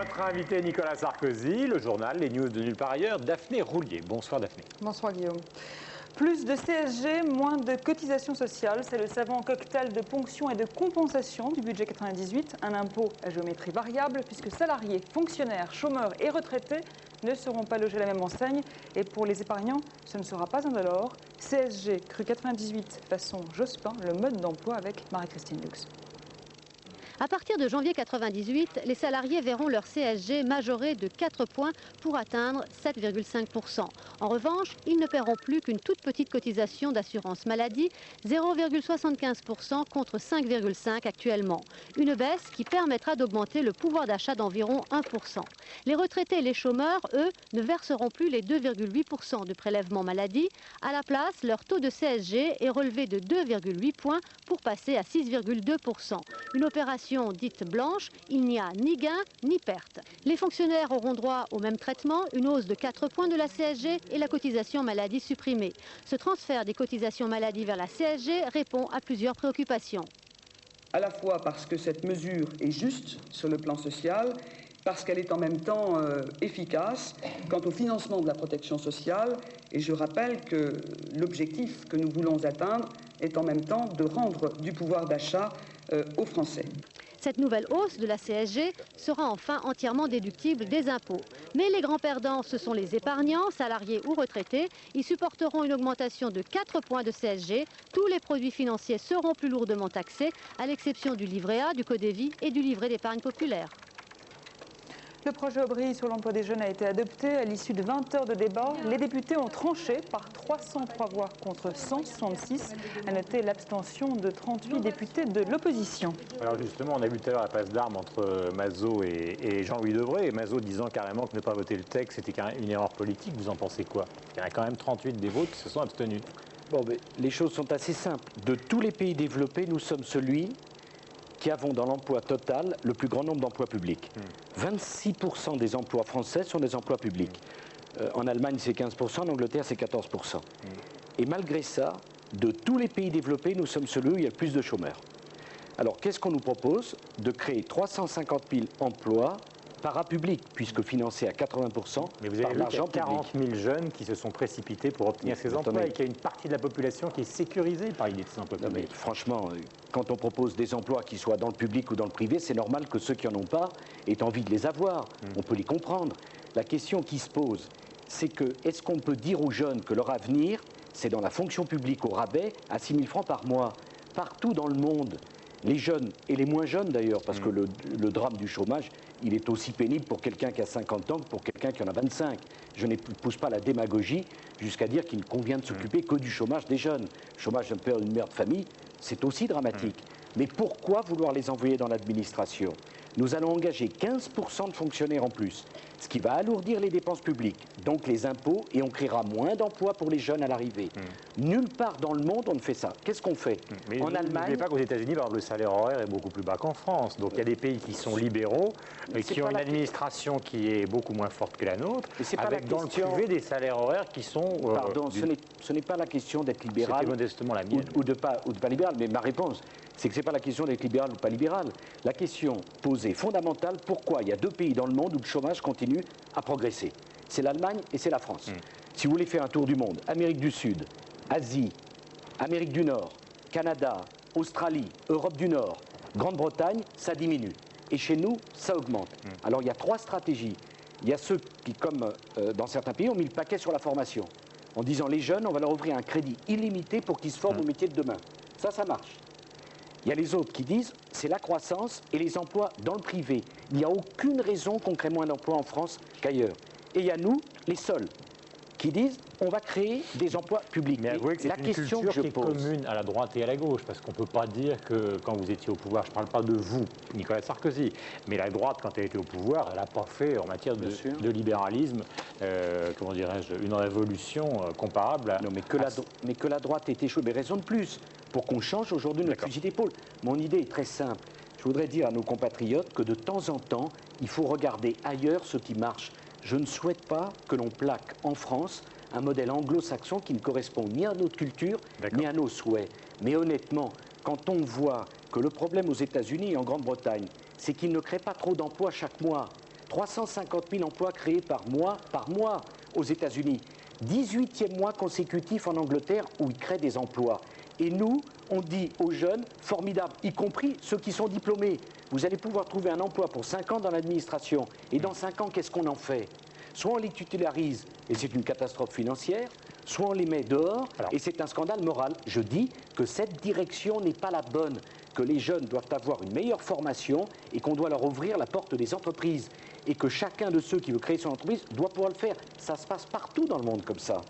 Notre invité Nicolas Sarkozy, le journal, les news de nulle part ailleurs, Daphné Roulier. Bonsoir Daphné. Bonsoir Guillaume. Plus de CSG, moins de cotisations sociales, c'est le savant cocktail de ponction et de compensation du budget 98, un impôt à géométrie variable puisque salariés, fonctionnaires, chômeurs et retraités ne seront pas logés à la même enseigne et pour les épargnants, ce ne sera pas un dollar. CSG cru 98 façon Jospin, le mode d'emploi avec Marie-Christine Lux. À partir de janvier 98, les salariés verront leur CSG majoré de 4 points pour atteindre 7,5%. En revanche, ils ne paieront plus qu'une toute petite cotisation d'assurance maladie, 0,75% contre 5,5% actuellement. Une baisse qui permettra d'augmenter le pouvoir d'achat d'environ 1%. Les retraités et les chômeurs, eux, ne verseront plus les 2,8% de prélèvement maladie. À la place, leur taux de CSG est relevé de 2,8 points pour passer à 6,2%. Une opération dite blanche, il n'y a ni gain ni perte. Les fonctionnaires auront droit au même traitement, une hausse de 4 points de la CSG et la cotisation maladie supprimée. Ce transfert des cotisations maladie vers la CSG répond à plusieurs préoccupations. À la fois parce que cette mesure est juste sur le plan social, parce qu'elle est en même temps efficace quant au financement de la protection sociale. Et je rappelle que l'objectif que nous voulons atteindre est en même temps de rendre du pouvoir d'achat aux Français. Cette nouvelle hausse de la CSG sera enfin entièrement déductible des impôts. Mais les grands perdants, ce sont les épargnants, salariés ou retraités. Ils supporteront une augmentation de 4 points de CSG. Tous les produits financiers seront plus lourdement taxés, à l'exception du livret A, du Codévi et du livret d'épargne populaire. Le projet Aubry sur l'emploi des jeunes a été adopté à l'issue de 20 heures de débat. Les députés ont tranché par 303 voix contre 166. À noter l'abstention de 38 députés de l'opposition. Alors justement, on a vu tout à l'heure la passe d'armes entre Mazo et Jean-Louis Debré. Et Mazo disant carrément que ne pas voter le texte, c'était une erreur politique. Vous en pensez quoi? Il y en a quand même 38 des votes qui se sont abstenus. Bon, mais les choses sont assez simples. De tous les pays développés, nous sommes celui qui avons dans l'emploi total le plus grand nombre d'emplois publics. 26% des emplois français sont des emplois publics. En Allemagne, c'est 15%, en Angleterre, c'est 14%. Et malgré ça, de tous les pays développés, nous sommes celui où il y a le plus de chômeurs. Alors, qu'est-ce qu'on nous propose? De créer 350 000 emplois parapublics, puisque financés à 80% Mais vous avez vu qu'il y a 40 000 jeunes qui se sont précipités pour obtenir ces emplois et qu'il y a une partie de la population qui est sécurisée par l'idée de ces emplois publics. Mais franchement, quand on propose des emplois qui soient dans le public ou dans le privé, c'est normal que ceux qui n'en ont pas aient envie de les avoir. On peut les comprendre. La question qui se pose, c'est que est-ce qu'on peut dire aux jeunes que leur avenir, c'est dans la fonction publique au rabais à 6 000 francs par mois? Partout dans le monde, les jeunes, et les moins jeunes d'ailleurs, parce que le drame du chômage, il est aussi pénible pour quelqu'un qui a 50 ans que pour quelqu'un qui en a 25. Je ne pousse pas la démagogie jusqu'à dire qu'il convient de s'occuper que du chômage des jeunes. Chômage d'un père ou d'une mère de famille, c'est aussi dramatique. Mais pourquoi vouloir les envoyer dans l'administration? Nous allons engager 15% de fonctionnaires en plus, ce qui va alourdir les dépenses publiques, donc les impôts, et on créera moins d'emplois pour les jeunes à l'arrivée. Nulle part dans le monde, on ne fait ça. Qu'est-ce qu'on fait? Mais en Allemagne... N'oubliez pas qu'aux États-Unis, par exemple, le salaire horaire est beaucoup plus bas qu'en France. Donc il y a des pays qui sont libéraux, mais qui ont une administration qui est beaucoup moins forte que la nôtre, avec dans le privé des salaires horaires qui sont... Pardon, ce n'est pas la question d'être libéral... C'était modestement la mienne. Ou de pas libéral, mais ma réponse... c'est que ce n'est pas la question d'être libéral ou pas libéral. La question posée fondamentale, pourquoi il y a 2 pays dans le monde où le chômage continue à progresser? C'est l'Allemagne et c'est la France. Si vous voulez faire un tour du monde, Amérique du Sud, Asie, Amérique du Nord, Canada, Australie, Europe du Nord, Grande-Bretagne, ça diminue. Et chez nous, ça augmente. Alors il y a 3 stratégies. Il y a ceux qui, comme dans certains pays, ont mis le paquet sur la formation. En disant les jeunes, on va leur offrir un crédit illimité pour qu'ils se forment au métier de demain. Ça marche. Il y a les autres qui disent c'est la croissance et les emplois dans le privé. Il n'y a aucune raison qu'on crée moins d'emplois en France qu'ailleurs. Et il y a nous, les seuls, qui disent on va créer des emplois publics. Mais avouez que c'est une culture qui est commune à la droite et à la gauche, parce qu'on ne peut pas dire que quand vous étiez au pouvoir, je ne parle pas de vous, Nicolas Sarkozy, mais la droite, quand elle était au pouvoir, elle n'a pas fait en matière de libéralisme, comment dirais-je, une révolution comparable à... Non, mais que la droite ait échoué, mais raison de plus, pour qu'on change aujourd'hui notre fusil d'épaule. Mon idée est très simple. Je voudrais dire à nos compatriotes que de temps en temps, il faut regarder ailleurs ce qui marche. Je ne souhaite pas que l'on plaque en France un modèle anglo-saxon qui ne correspond ni à notre culture, ni à nos souhaits. Mais honnêtement, quand on voit que le problème aux États-Unis et en Grande-Bretagne, c'est qu'ils ne créent pas trop d'emplois chaque mois, 350 000 emplois créés par mois aux États-Unis. 18e mois consécutif en Angleterre où ils créent des emplois. Et nous, on dit aux jeunes, formidable, y compris ceux qui sont diplômés, vous allez pouvoir trouver un emploi pour 5 ans dans l'administration. Et dans 5 ans, qu'est-ce qu'on en fait? Soit on les titularise, et c'est une catastrophe financière, soit on les met dehors, et c'est un scandale moral. Je dis que cette direction n'est pas la bonne, que les jeunes doivent avoir une meilleure formation et qu'on doit leur ouvrir la porte des entreprises. Et que chacun de ceux qui veut créer son entreprise doit pouvoir le faire. Ça se passe partout dans le monde comme ça.